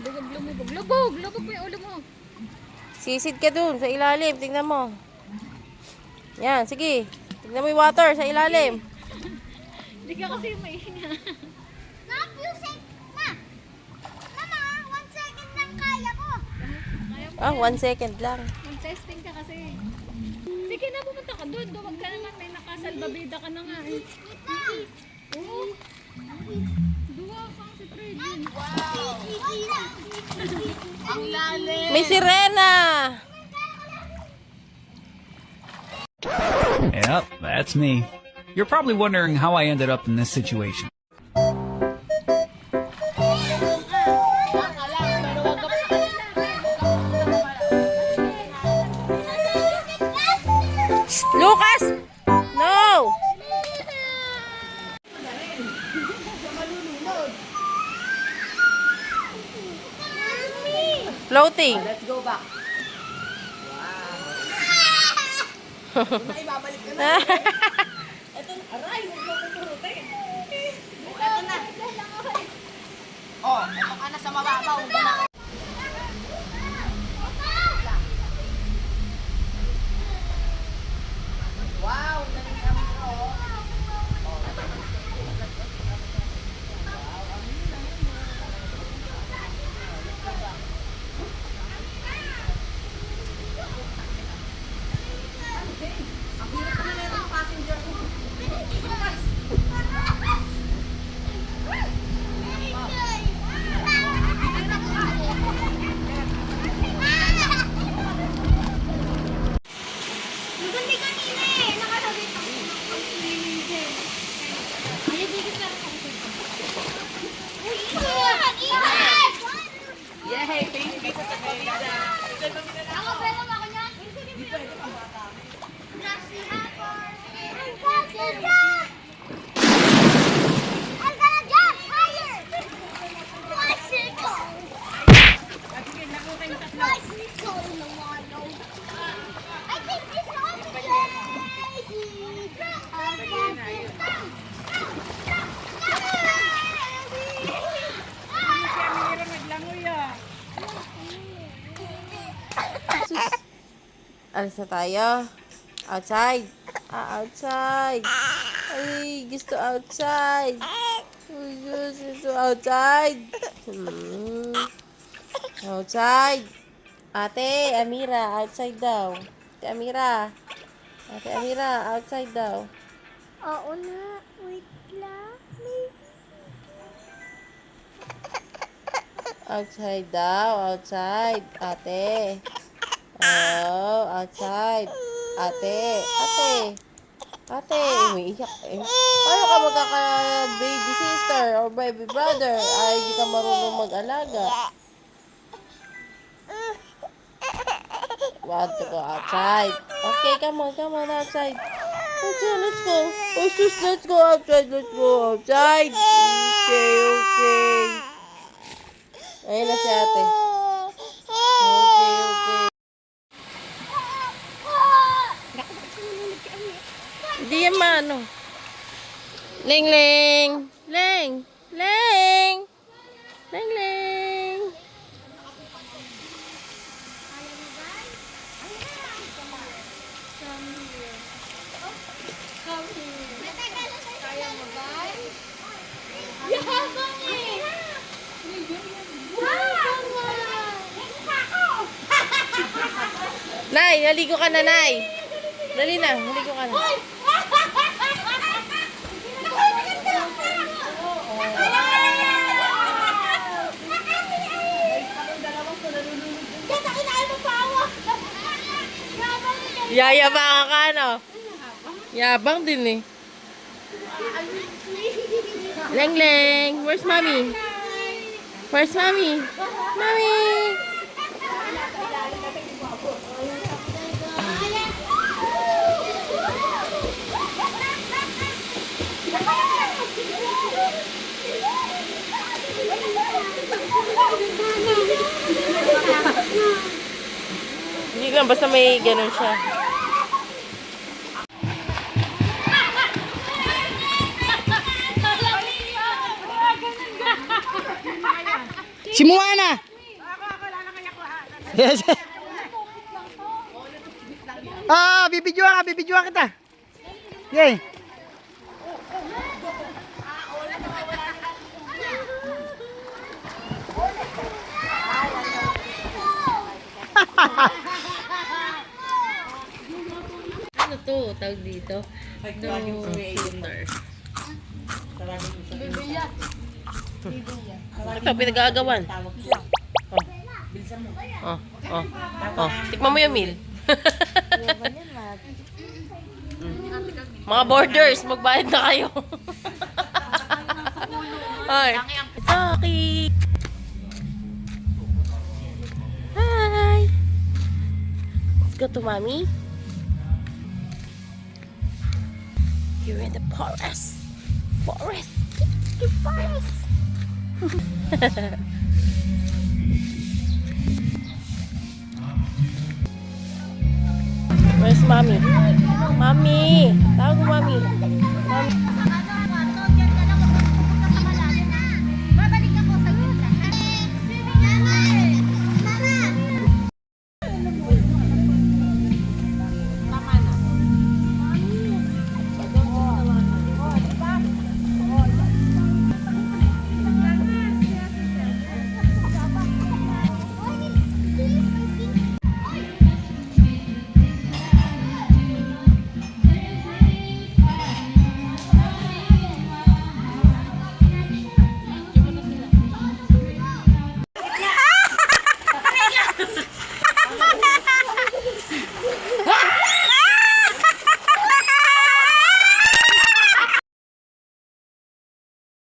lumubog. Lubog mo yung ulo mo. Sisid ka dun sa ilalim. Tingnan mo. Yan, sige. Tingnan mo yung water sa ilalim. Hindi ka kasi mahinga. Ah, 1 second lang. Mag-testing ka kasi. Sige na, pumunta ka doon. Duwag ka naman. May nakasalbabida ka na nga eh. Oo. Duwa kang si Freddy. Wow! Ang lalim! May sirena! Yep, that's me. You're probably wondering how I ended up in this situation. Lucas! No! Floating. Let's go back. Wow. Ibabalik ka na. Ito na. Aray, huwag mo kukurutin. Ito na. Oh, ito ka na sa mababaw. Wow, naling kami ko. Ang hirap na meron ng passenger mo. Yay! Thank you sa pagpapalita. Ako, Belle, ako niya. Di pwede pang bata. Alis na tayo. Outside. Outside. Ay, gusto outside. Ay, gusto outside. Outside. Ate Amira, outside daw. Ate Amira. Ate Amira, outside daw. Oo na. Wait lang. Outside daw. Outside. Ate. Oh, outside. Ate. Ate, umiiyak eh. Paano ka magkaka-baby sister or baby brother? Ay, hindi ka marunong mag-alaga. Want to go outside. Okay, come on outside. Let's go. Oh, sus, let's go outside. Okay. Ayun na si ate. Okay. Hindi yan maano. Leng. Nay, naligo ka na, Nay. Dali na, naligo ka na. Yayabang ka, no? Yabang din eh. Leng, where's mommy? Mommy! Hindi lang, basta may ganun siya. Si Moana! Yes. Bibidyoan kita. Yay. Ano to? Tawag dito? No filter. Ito, pinag-aagawan. Oh. Tikman mo yung meal. Mga borders, magbayad na kayo. Ay. Saki. Hi. Let's go to mommy. You're in the forest. The forest. Where's mommy? Mommy! Tawag mo mommy. Mommy.